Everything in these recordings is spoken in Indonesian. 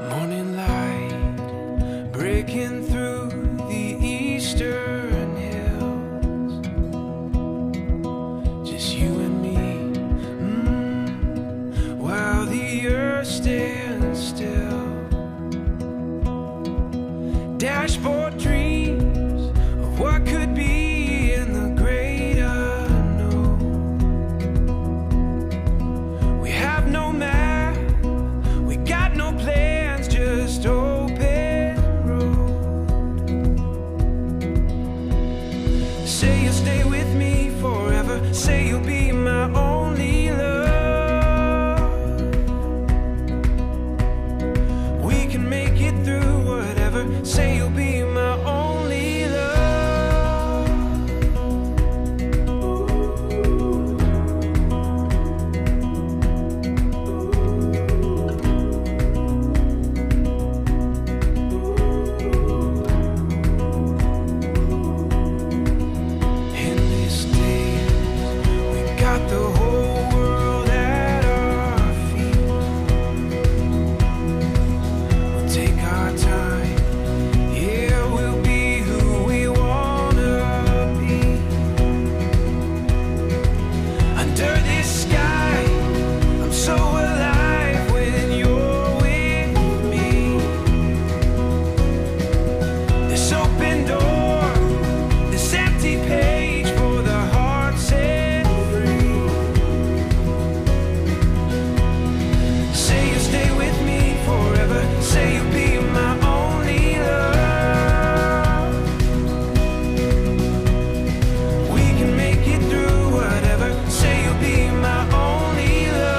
Morning light breaking through the eastern hills. Just you and me, while the earth stands still. Dashboard dreams of what could be in the great unknown. We have no map, we got no plans, just open road. Say you'll stay with me forever, say you'll be my only love. We can make it through whatever, say you'll be my only love. In these days, we got the whole world at our feet. We'll take our time, yeah, we'll be who we wanna be. Under this sky, I'm so alive when you're with me. This open door, this empty page for the heart set free. Say you'll stay with me forever, say you'll be my only love. We can make it through whatever, say you'll be my only love.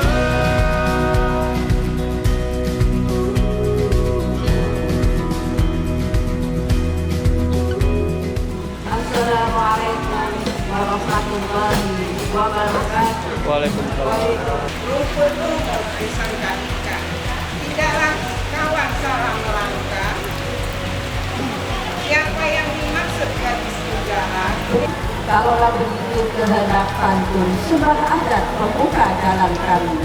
Assalamualaikum warahmatullahi wabarakatuh. Waalaikumsalam. Rukun bersangka tidaklah kawan salah melangkah. Siapa yang dimaksud gadis dugaan? Kalaulah begitu kehendak pantun, sembah adat membuka jalan kami.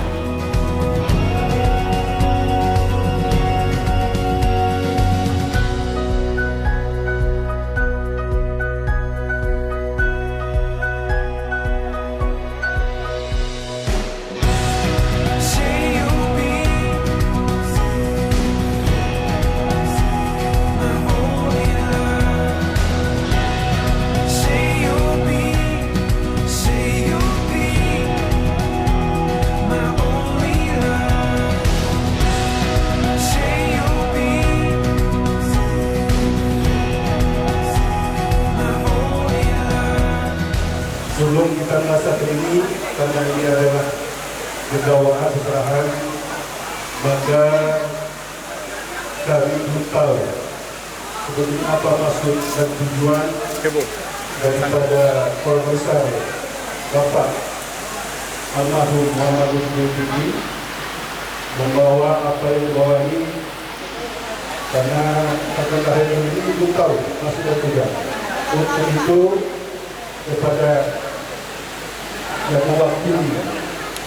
Say you'll be my only love. Say you'll be my only love. Say you'll be my only love. Sebelum kita masak ini, karena ini adalah kegawahan seserahan, maka kami belum tahu sebetulnya apa maksud dan tujuan daripada Profesor Bapak almarhum Muhammad Lutfi membawa apa yang dibawa ini, karena akan lahir ini belum tahu maksud dan tujuan. Untuk itu kepada yang mewakili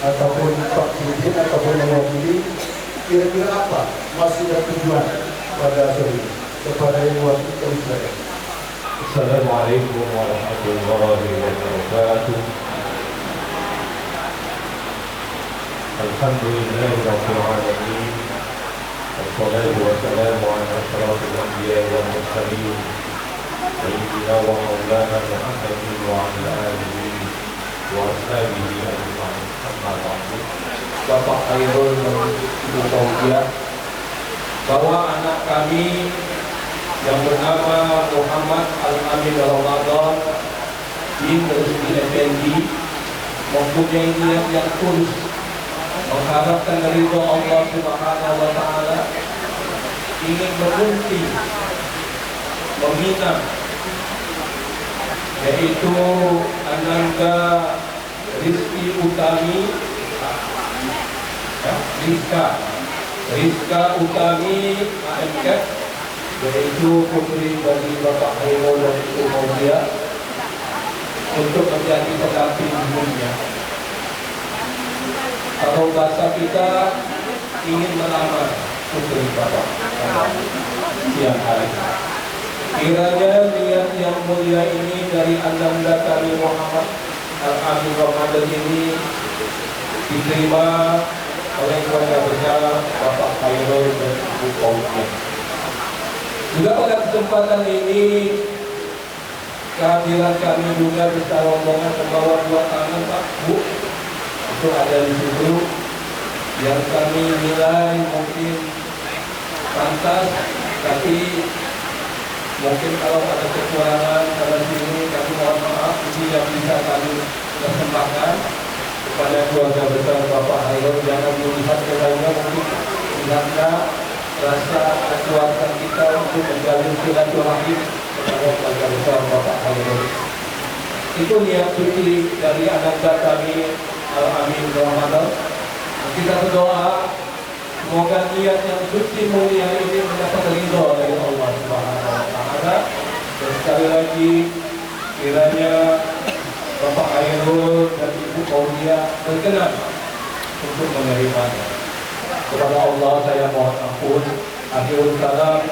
ataupun Pak Presiden ataupun yang mewakili, kira-kira apa maksud dan tujuan pada acara ini, kepada yang mewakili kami silakan. Assalamualaikum warahmatullahi wabarakatuh. Alhamdulillahirabbil alamin. Wassalatu wassalamu ala asyrafil anbiya'i wal mursalin. Sayyidina wa maulana Muhammadin wa ala alihi wa ashabihi ajma'in. Amma ba'du. Bapak Khairul Ibu Fauziah, bahwa anak kami yang bernama Muhammad Al-Amin Ramadan bin Rusdi Effendi mempunyai niat yang tulus mengharapkan ridho Allah Subhanahu wa Ta'ala, ingin berbukti meminang, yaitu Ananda Rizky Utami, Rizka Utami AMK, yaitu putri dari Bapak Khairul dan Ibu Fauziah, untuk menjadi pendamping hidupnya. Kalau bahasa kita ingin melamar, putri Bapak siang hari. Kiranya niat yang mulia ini dari Ananda kami Muhammad Al-Amin Ramadan ini diterima oleh keluarga besar Bapak Khairul dan Ibu Pauline. Juga pada kesempatan ini kehadiran kami juga bisa rombongan membawa 2 tangan Pak Bu itu ada di situ yang kami nilai mungkin pantas, tapi mungkin kalau ada kekurangan pada sini kami mohon maaf. Ini yang bisa kami persembahkan kepada keluarga besar Bapak Khairul. Jangan melihat ke lainnya, mungkin lihatlah rasa kekuatan kita untuk menjalin silaturahim kepada keluarga besar Bapak Khairul. Itu niat suci dari Ananda kami Al-Amin Ramadan. Kita berdoa semoga niat yang suci mulia ini mendapat ridho dari Allah Subhanahu wa Ta'ala. Dan sekali lagi kiranya Bapak Khairul dan Ibu Paulia berkenan untuk menerimanya. Kepada Allah saya mohon ampun. Akhirul salam.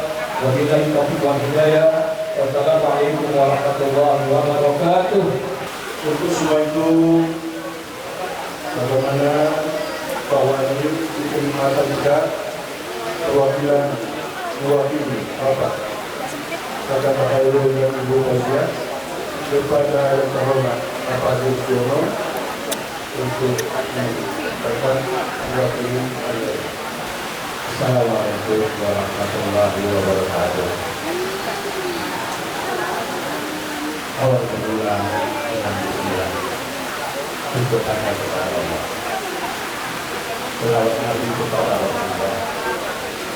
Wabillahi taufiq wal hidayah. Wassalamualaikum warahmatullahi wabarakatuh. Untuk semua itu, bagaimana bahwa ini diterima kita perwakilan mewakili Bapak Kakak Khairul dan Ibu Paulia kepada yang terhormat Bapak Justiono untuk menyampaikan mewakili Khairul. Assalamualaikum warahmatullahi wabarakatuh. Awal berbulan dengan bismillah. Untuk hanya kepada Allah. Selawat Nabi kepada Allah.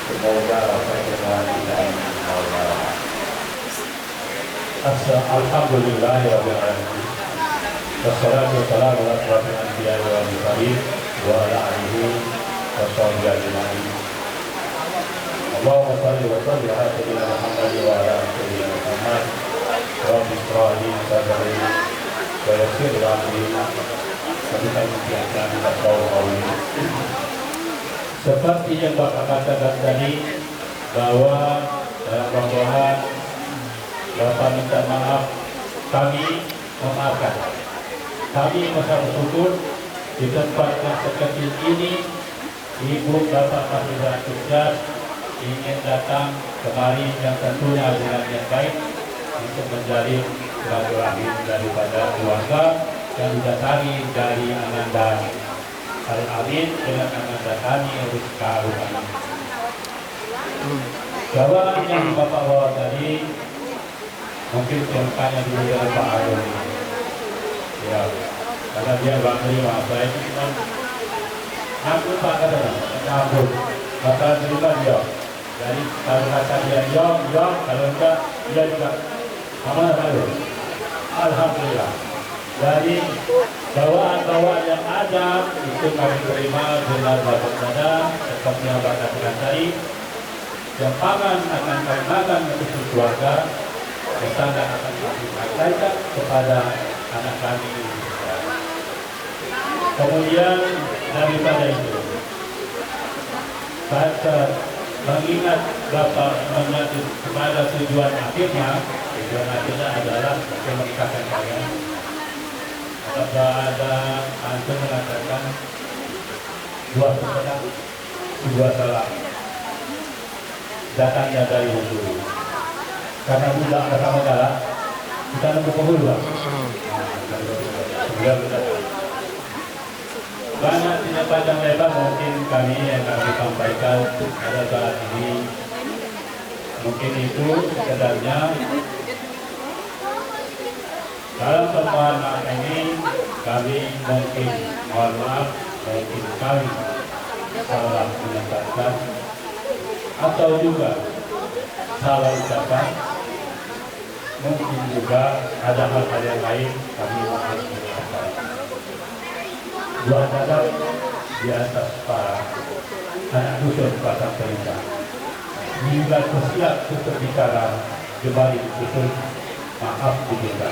Semoga rasa kemuliaan kita ini Allah. Alhamdulillahirabbil alamin. Wassalatu wassalamu ala asyrofil anbiya'i wal mursalin wa ala alihi washabihi ajma'in. Allahumma shalli wa sallim ala sayyidina Muhammad wa ala ali sayyidina Muhammad. Rabbi shrah li sadri wa yassir li amri. Seperti yang Bapak katakan tadi, bahwa dalam rombongan Bapak minta maaf, kami memaafkan. Kami merasa bersyukur di tempat yang sekecil ini Ibu Bapak masih antusias ingin datang kemari yang tentunya dengan yang baik untuk menjalin silaturahim daripada keluarga yang didasari dari Ananda Al-Amin dengan Ananda kami Rizka Rumani. Jawaban yang Bapak bawa tadi mungkin contohnya dulu dari Pak Arul. Ya, karena dia Bang terima saya itu cuma ampun Pak katanya, ampun. Maka terima dia. Jadi kalau kata dia jom, kalau enggak dia juga amanah Arul. Alhamdulillah. Dari bawaan-bawaan yang ada itu kami terima dengan lapang dada seperti yang Bapak katakan tadi. Yang pangan akan kami makan untuk keluarga, kesana akan kami sampaikan kepada anak kami. Kemudian daripada itu, kata mengingat Bapak mengacu kepada tujuan akhirnya adalah menikahkan kalian. Ada antum mengatakan dua salam, dua salam datangnya dari hulu. Karena budak bersama jalan, kita nunggu penghulu. Banyak tidak panjang lebar mungkin kami yang kami sampaikan pada saat ini. Mungkin itu sekedarnya. Dalam permohonan ini kami mungkin mohon maaf, mungkin kami salah menyampaikan atau juga salah ucapan, mungkin juga ada hal-hal yang lain kami mohon menyampaikan. Dua dadap di atas para anak dusun pasang perintah. Hingga kesiap untuk bicara kembali dusun, maaf diminta.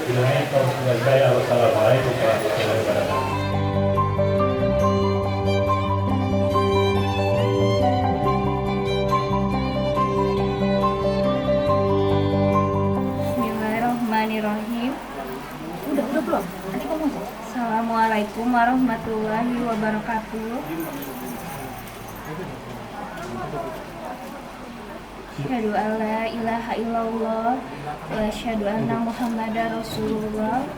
Wassalamualaikum warahmatullahi wabarakatuh. warahmatullahi wabarakatuh. Asyhadu an la ilaha illallah wa asyhadu anna Muhammadar Rasulullah.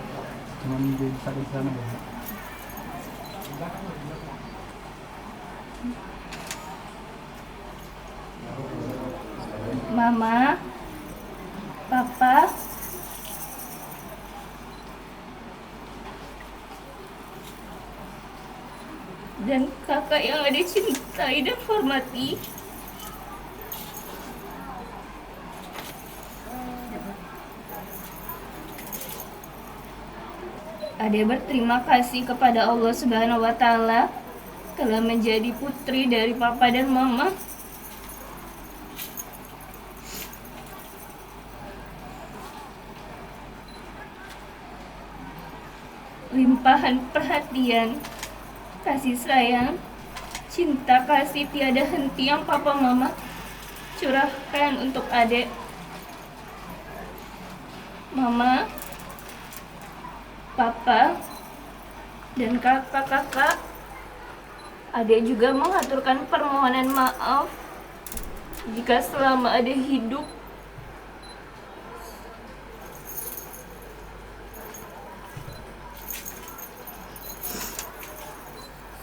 Mama, Papa, dan kakak yang ada cintai dan hormati, Ade berterima kasih kepada Allah Subhanahu wa Ta'ala telah menjadi putri dari Papa dan Mama. Limpahan perhatian, kasih sayang, cinta kasih tiada henti yang Papa Mama curahkan untuk Ade. Mama, Papa, dan kakak-kakak, Ade juga mengaturkan permohonan maaf jika selama Ade hidup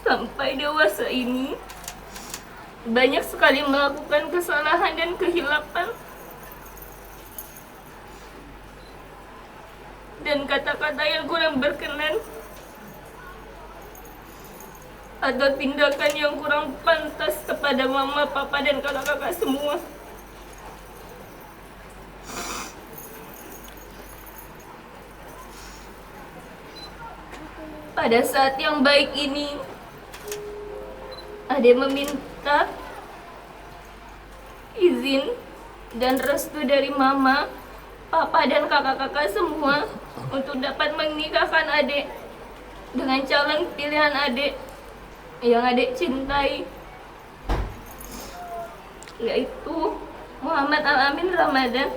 sampai dewasa ini banyak sekali melakukan kesalahan dan kehilapan, dan kata-kata yang kurang berkenan atau tindakan yang kurang pantas kepada Mama, Papa, dan kakak-kakak semua. Pada saat yang baik ini, Ade meminta izin dan restu dari Mama, Papa, dan kakak-kakak semua untuk dapat menikahkan Ade dengan calon pilihan Ade yang Ade cintai, yaitu Muhammad Al-Amin Ramadan.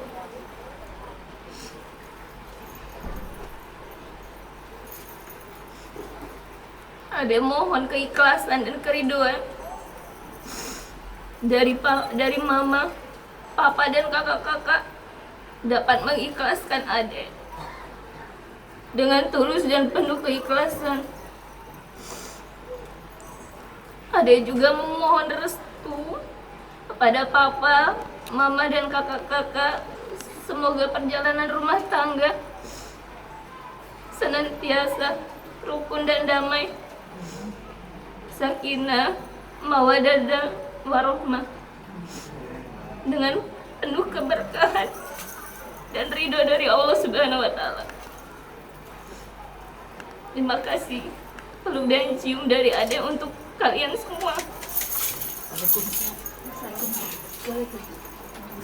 Ade mohon keikhlasan dan keriduan dari Mama, Papa, dan kakak-kakak dapat mengikhlaskan Ade dengan tulus dan penuh keikhlasan. Ade juga memohon restu kepada Papa, Mama, dan kakak-kakak, semoga perjalanan rumah tangga senantiasa rukun dan damai, sakinah, mawaddah, dan warahmah, dengan penuh keberkahan dan ridho dari Allah Subhanahu wa Ta'ala. Terima kasih. Peluk dan cium dari Ade untuk kalian semua.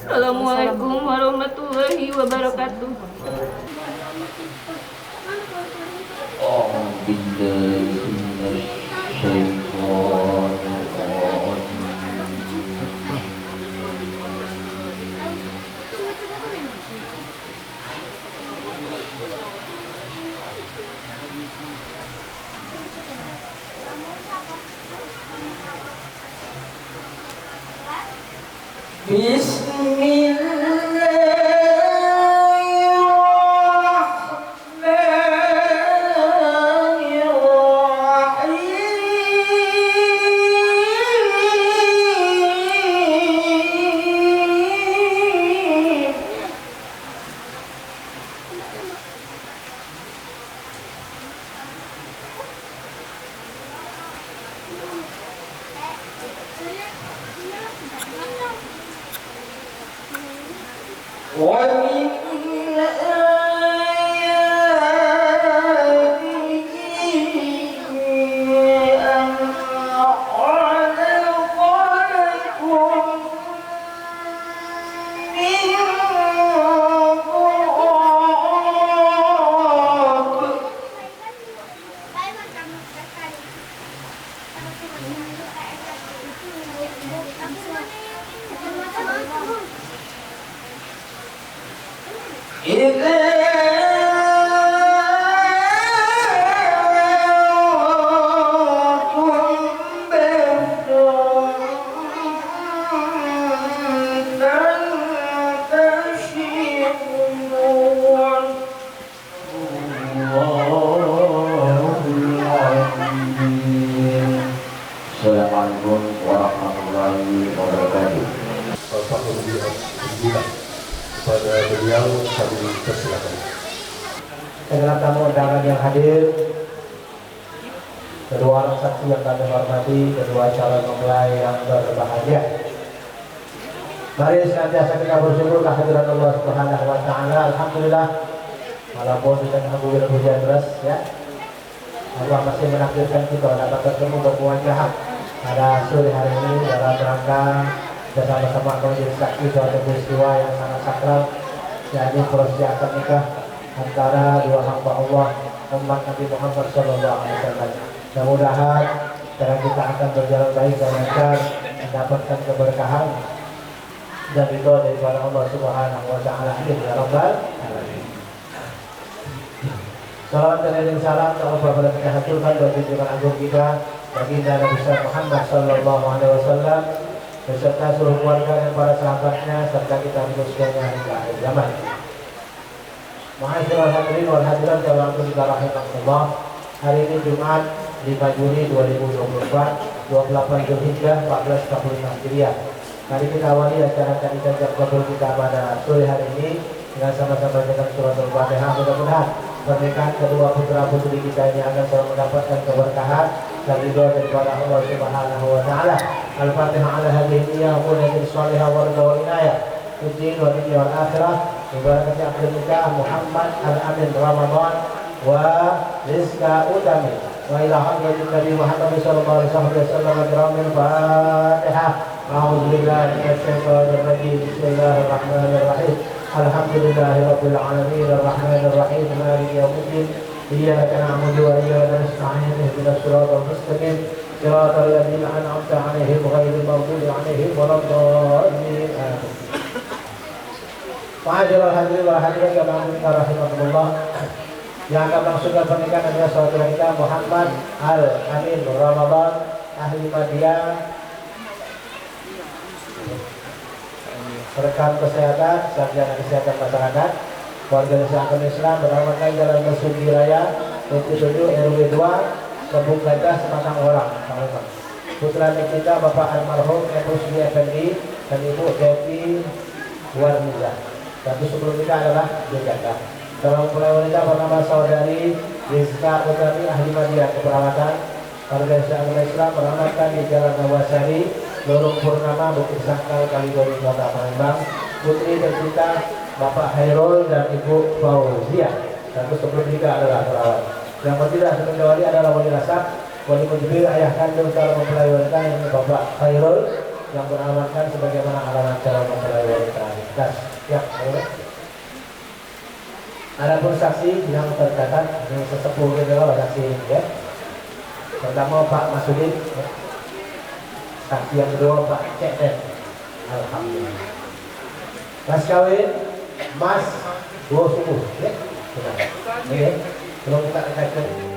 Assalamualaikum warahmatullahi wabarakatuh. إذا Assalamualaikum warahmatullahi wabarakatuh. Bapak Alhamdulillah kepada beliau kami persilakan. Segala tamu undangan yang hadir, kedua orang saksi yang kami hormati, kedua calon mempelai yang berbahagia. Mari senantiasa kita bersyukur kehadiran Allah Subhanahu wa taala. Alhamdulillah, walaupun di tengah guyur hujan deras ya, Allah masih menakdirkan kita dapat bertemu bermuajah pada sore hari ini dalam rangka bersama-sama menjadi saksi suatu peristiwa yang sangat sakral, yakni prosesi akad nikah antara dua hamba Allah umat Nabi Muhammad SAW. Mudah-mudahan cara kita akan berjalan baik dan lancar, mendapatkan keberkahan dan ridho daripada Allah Subhanahu wa taala. Amin ya rabbal alamin. Salawat dan salam kepada kita haturkan bagi junjungan agung kita baginda Nabi Muhammad sallallahu alaihi wasallam beserta seluruh keluarga dan para sahabatnya serta kita meneruskannya hingga akhir zaman. Ma'asyiral hadirin wal hadirat yang rahimakumullah. Hari ini Jumat 5 Juni 2024, 28 Zulhijjah 1445 Hijriah. Mari kita awali acara ijazah kabul kita pada sore hari ini dengan sama-sama dengan surat Al-Fatihah. Mudah-mudahan pernikahan kedua putra putri kita ini akan selalu mendapatkan keberkahan dan ridho daripada Allah Subhanahu wa taala. Al-Fatihah ala hadhihi niyyah wa kulli shalihah wa ridha wa inayah fid wa dunya wal akhirah. Ibaratnya akad nikah Muhammad Al-Amin Ramadan wa Rizka Utami wa ila hadratin Nabi Muhammad sallallahu alaihi wasallam ajramil Fatihah. A'udzu billahi minasy syaithanir rajim. Bismillahirrahmanirrahim. Alhamdulillahirabbil alamin arrahmanir rahim maliki yaumiddin. Iyyaka na'budu wa iyyaka nasta'in ihdinas siratal mustaqim siratal ladzina an'amta 'alaihim ghairil maghdubi 'alaihim waladdallin. Amin. Ma'asyiral hadirin wal hadirat yang rahimakumullah. Yang akan melangsungkan pernikahan adalah saudara kita Muhammad Al-Amin Ramadan, ahli Madiyah, rekan kesehatan, sarjana kesehatan masyarakat, organisasi Islam beramalkan Jalan Mesuji Raya, PT7 RW 2, Kebun Gajah, Sematang Orang, Palembang. Putra kita Bapak almarhum Ibu Sri Effendi dan Ibu Devi Warniza. Tapi sebelum kita adalah Jakarta. Dalam mempelai wanita bernama saudari Rizka Utami, ahli Madiyah keperawatan, organisasi Islam beramalkan di Jalan Nawasari, Lorong Purnama, Bukit Sangkal, Kalidori, Kota Palembang. Putri tercinta Bapak Hairul dan Ibu Fauzia. Tentu sebelum nikah adalah perawat. Yang bertiga sebagai wali adalah wali nasab, wali mujibir ayah kandung calon mempelai wanita yang Bapak Hairul yang beramalkan sebagaimana alamat calon mempelai wanita. Ya, boleh. Adapun saksi yang tercatat yang sesepuh adalah saksi ya. Pertama Pak Masudin. Ya. Saksi yang kedua Pak Ceten. Alhamdulillah. Mas kawin Mas Dua Subuh ya. Sudah. Oke. Belum kita rekatkan.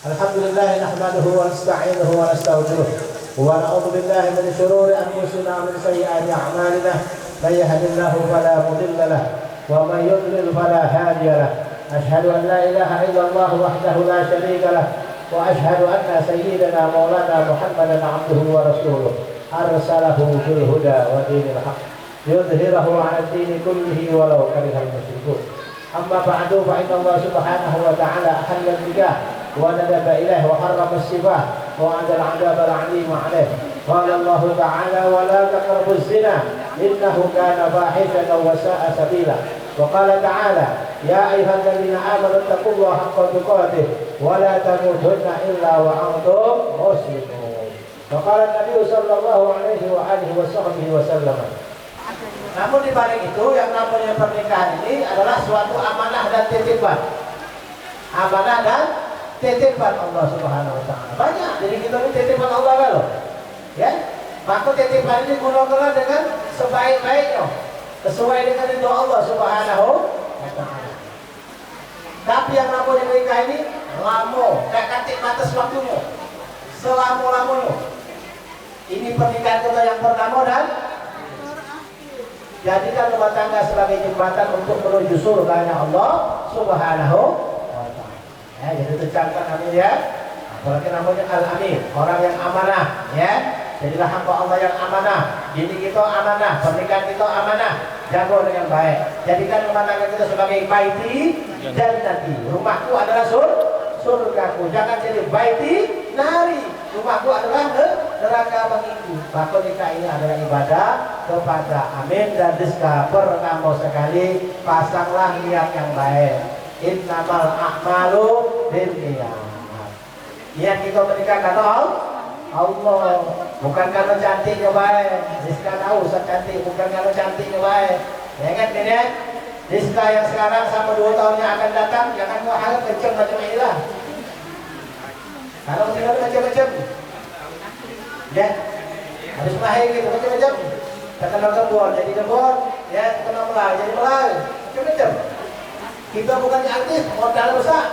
Alhamdulillah nahmaduhu wa nasta'inuhu wa nastaghfiruh wa na'udzu billahi min shururi anfusina wa min sayyiati a'malina may yahdihillahu fala mudilla lahu wa may yudlil fala hadiya lahu asyhadu an la ilaha illallah wahdahu la syarika lahu wa asyhadu anna sayyidana maulana Muhammadan 'abduhu wa rasuluh arsalahu bil huda wa dinil haqq yudhhirahu 'ala ad-dini kullihi walau karihal musyrikun. Amma ba'du fa inna Allah subhanahu wa ta'ala ahalla al-nikah wa nadaba ilayhi wa harrama as-sifah wa 'adala 'adaba al-'alima 'alayhi. Qala Allah ta'ala wa la taqrabu az-zina innahu kana fahishatan wa sa'a sabila. Wa qala ta'ala ya ayyuhalladzina amanu taqullaha haqqa tuqatih wa la tamutunna illa wa antum muslimun. Wa qala an-nabiy sallallahu alaihi wa alihi wa sahbihi wa sallam. Namun di balik itu yang namanya pernikahan ini adalah suatu amanah dan titipan. Amanah dan titipan Allah Subhanahu wa taala. Banyak jadi kita ini titipan Allah kalau. Ya. Maka titipan ini digunakan dengan sebaik-baiknya sesuai dengan ridho Allah Subhanahu wa taala. Tapi yang namanya menikah ini lama, gak katik batas waktunya, selama-lamanya. Ini pernikahan kita yang pertama dan jadikan rumah tangga sebagai jembatan untuk menuju surganya Allah Subhanahu wa taala. Ya, jadi tercamkan amin ya. Apalagi namanya al-amin, orang yang amanah ya. Jadilah hamba Allah yang amanah. Dini kita amanah, pernikahan kita amanah. Jaga dengan baik. Jadikan rumah tangga kita sebagai baiti jannati. Rumahku adalah surgaku. Jangan jadi baiti nari. Rumahku adalah neraka bagiku. Maka nikah ini adalah ibadah kepada amin dan rizka. Pertama sekali pasanglah niat yang baik. Innamal a'malu binniyat. Niat kita menikah karena Allah, bukan karena cantiknya baik. Rizka tahu cantik, bukan karena cantiknya baik. Ya kan ini ya? Rizka yang sekarang sama 2 tahun yang akan datang, jangan kau harap kenceng macam inilah. Kalau tidak macam-macam, ya harus lahir gitu macam-macam. Terkenal kebun, jadi kebun, ya terkenal melai, jadi melai, macam-macam. Kita bukan artis, modal besar,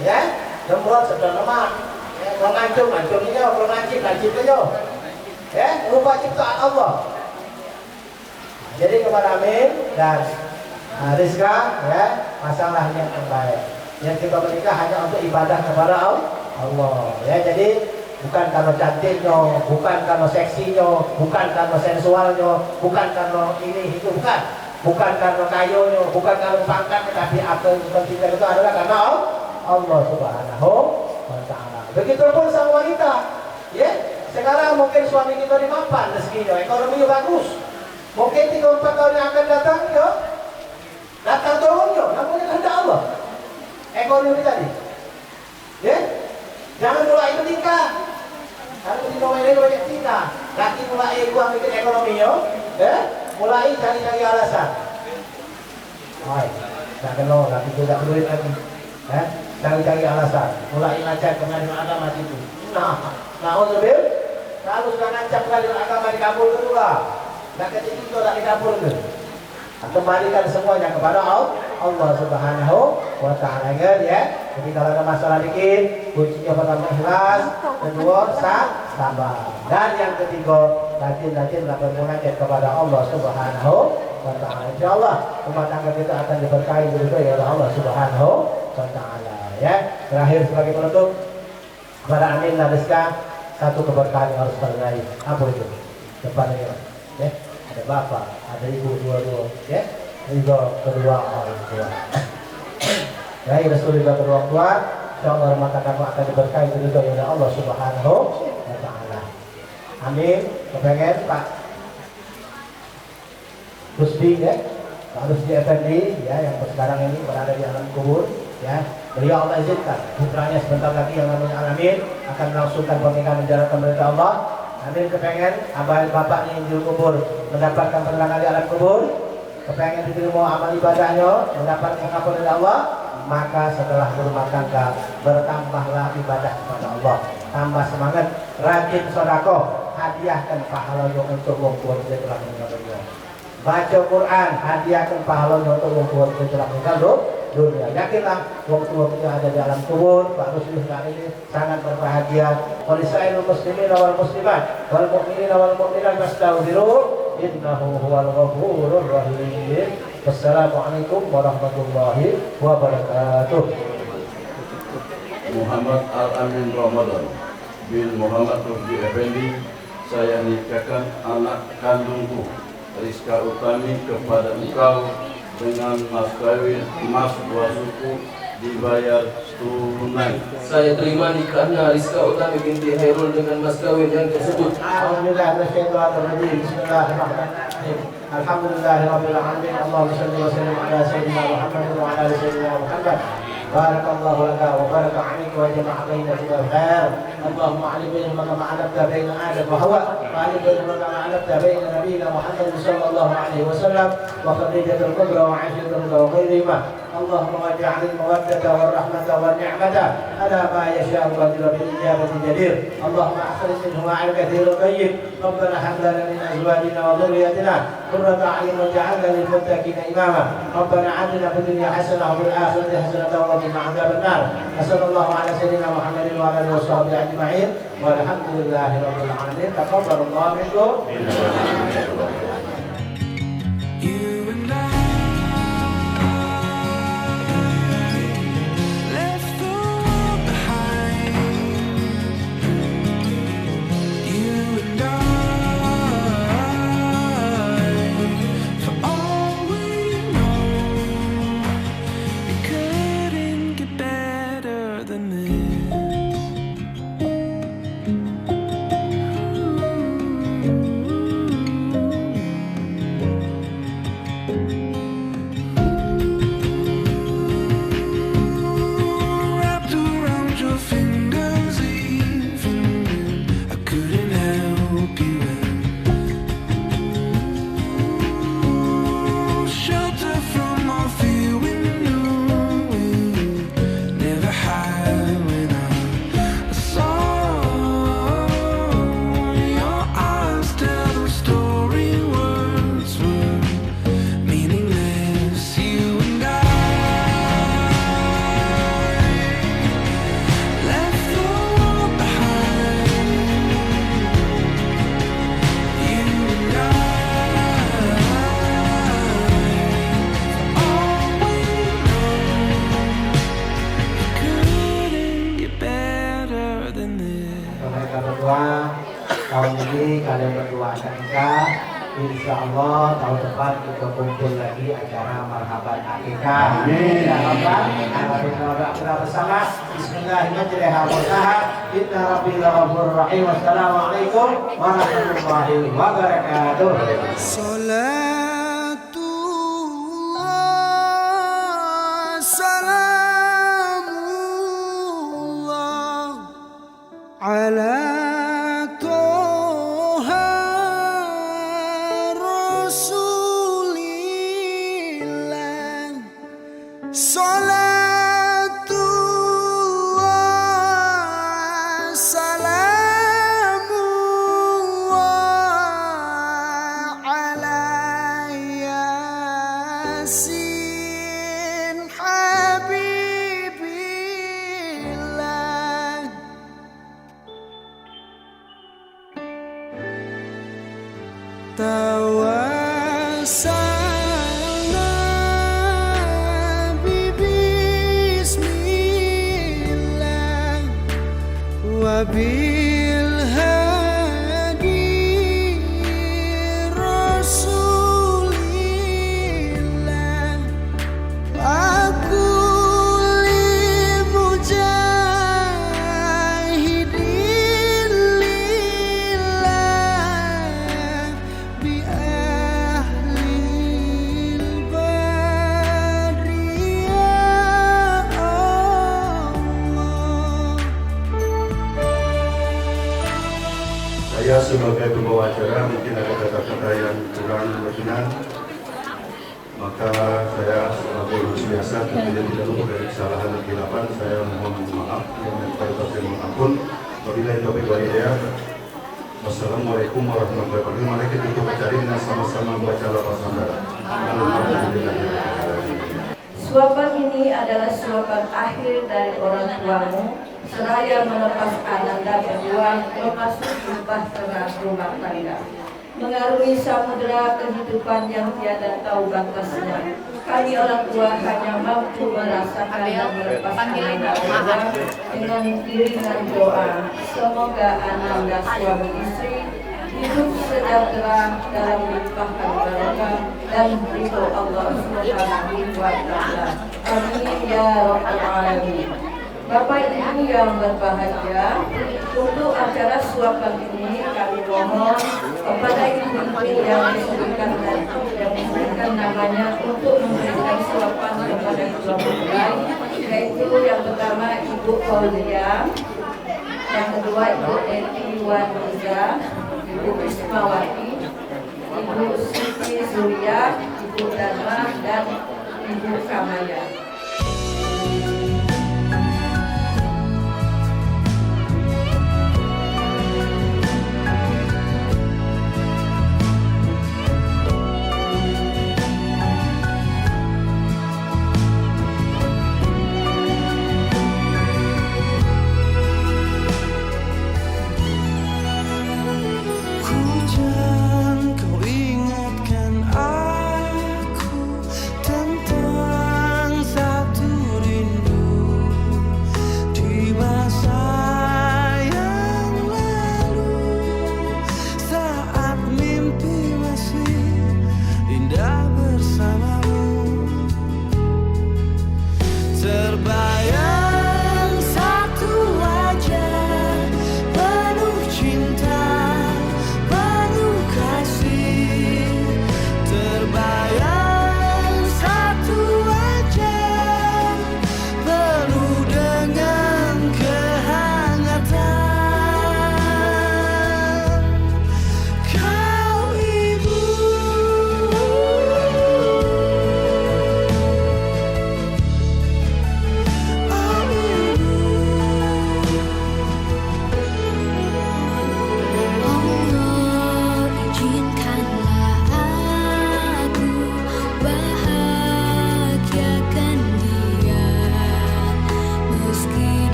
ya. Demrot sedang lemak, ya, kalau ngancung ini, kalau ngancing aja, ya, lupa ciptaan Allah. Jadi kepada amin dan rizka, ya, pasanglah niat yang baik. Yang kita menikah hanya untuk ibadah kepada Allah, ya. Jadi bukan karena cantiknya, bukan karena seksinya, bukan karena sensualnya, bukan karena ini itu, bukan karena kayonya, bukan karena pangkat, tapi apa yang penting itu adalah karena Allah Subhanahu wa taala. Begitupun sang wanita, ya. Sekarang mungkin suami kita di mapan rezekinya, ekonominya bagus. Mungkin 3-4 tahun yang akan datang, yo. Datang turunnya, namanya kehendak Allah. Ekonomi tadi. Ya. Jangan mulai menikah. Kalau di nomor ini banyak tingkah. Laki mulai gua bikin ekonominya, ya. Mulai cari-cari alasan. Hai, tak kenal, laki tidak duit lagi. Ya. Cari-cari alasan, mulai ngajak pengadilan agama itu. Na'udzubil, kalau sudah ngajak pengadilan agama dikabul kedua, nggak kecil itu tak dikabul ke. Kembalikan semuanya kepada Allah Subhanahu wa taala ya. Jadi kalau ada masalah dikit, kuncinya pertama ikhlas, kedua sabar, dan yang ketiga rajin-rajin bermunajat kepada Allah Subhanahu wa taala. Insyaallah rumah tangga kita akan diberkahi oleh Allah Subhanahu wa taala. Ya, terakhir sebagai penutup kepada amin dan rizka, satu keberkahan yang harus terjadi. Apa itu? Depan ini, ya. Ada bapak, ada ibu dua-dua, ya. Ridho kedua orang tua. Ya, restu ridho kedua orang tua. Insyaallah rumah tangga akan diberkahi ridho oleh Allah Subhanahu wa taala. Amin. Kepengen Pak Rusdi, ya. Pak Rusdi Effendi, ya, yang sekarang ini berada di alam kubur, ya. Beliau Allah izinkan putranya sebentar lagi yang namanya Alamin akan melangsungkan pernikahan menjalankan perintah Allah. Amin. Kepengen abah bapaknya yang di kubur mendapatkan penerangan di alam kubur, kepengen diterima amal ibadahnya, mendapatkan pengampunan dari Allah. Maka setelah berumah tangga bertambahlah ibadah kepada Allah, tambah semangat, rajin sedekah, hadiahkan pahalanya untuk wong tua kita telah meninggal dunia. Baca Quran, hadiahkan pahalanya untuk wong tua kita telah meninggal dunia. Yakinlah wong tua kita ada di alam kubur. Pak Rusdi hari ini sangat berbahagia. Walisailul muslimin wal muslimat wal mu'minin wal mu'minat fastaghfiru innahu huwal ghafurur rahim. Wassalamualaikum warahmatullahi wabarakatuh. Muhammad Al-Amin Ramadan bin Muhammad Rusdi Effendi, saya nikahkan anak kandungku Rizka Utami kepada engkau dengan mas kawin emas 2 suku dibayar tunai. Saya terima nikahnya Rizka Utami binti Hairul dengan mas kawin yang tersebut. Bismillahirrahmanirrahim. Alhamdulillahirabbil alamin. Allahumma shalli wa sallim ala sayyidina Muhammad wa ala ali sayyidina Muhammad. Barakallahu laka wa baraka 'alaika wa jama'a bainana fil khair. Allahumma 'alim bainana kama 'alamta baina Adam wa Hawa, wa 'alim bainana kama 'alamta baina nabiyyina Muhammad sallallahu alaihi wasallam wa Khadijatul Kubra wa 'Aishatul Kubra wa ghairihima. اللهم اجعل المودة والرحمة والنعمة على ما يشاء قدير بالإجابة جدير اللهم أخرج منهما على كثير طيب ربنا هب لنا من أزواجنا وذريتنا قرة أعين واجعلنا للمتقين إماما ربنا آتنا في الدنيا حسنة وفي الآخرة حسنة وقنا عذاب النار وصلى الله على سيدنا محمد وعلى آله وصحبه أجمعين والحمد لله رب العالمين تقبل الله منكم. You and I left the world behind. You and I, for all we know, it couldn't get better than this. Wrapped around your fingers, even when I couldn't help you. Shelter from all fear we knew we never had. When I saw your eyes tell the story, words were meaningless. You and I left the world behind. You and I, all we know, it couldn't get better than this. Mereka berdua tahun ini kalian berdua akan nikah. Insya Allah tahun depan kita kumpul lagi acara marhaban akikah. Amin. Ya Rabbal alamin. Kita bersama Bismillahirrahmanirrahim. Inna rabbil ghafurur rahim. Wassalamualaikum warahmatullahi wabarakatuh. Salatullah, salamullah ala toha rasulillah. Salatullah, salamullah ala yasin habibillah. Tawassalna bismillah wa bil hadi rasulillah. Aku mujahidin lillah bi ahlil badri ya Allah. Saya sebagai pembawa acara mungkin ada kata-kata yang kurang berkenan, maka saya sebagai manusia biasa tentunya tidak luput dari kesalahan dan kesilapan. Saya mohon maaf yang saya mohon ampun. Wabillahi taufiq wal hidayah. Wassalamualaikum warahmatullahi wabarakatuh. Mari kita tutup acara dengan sama-sama membaca lafaz hamdalah. Suapan ini adalah suapan akhir dari orang tuamu, seraya melepaskan Anda berdua memasuki bahtera rumah tangga, mengarungi samudera kehidupan yang tiada tahu batasnya. Kami orang tua hanya mampu merasakan dan melepaskan Anda berdua dengan iringan doa. Semoga Anda suami istri hidup sejahtera dalam limpahkan barokah dan ridho Allah Subhanahu wa Ta'ala. Amin ya Rabbal alamin. Bapak Ibu yang berbahagia, untuk acara suapan ini kami mohon kepada ibu-ibu yang disebutkan tadi yang disebutkan namanya untuk memberikan suapan kepada dua mempelai, yaitu yang pertama Ibu Paulia, yang kedua Ibu Eti Waniza, Ibu Ismawati, Ibu Siti Zulia, Ibu Dharma, dan Ibu Kamaya.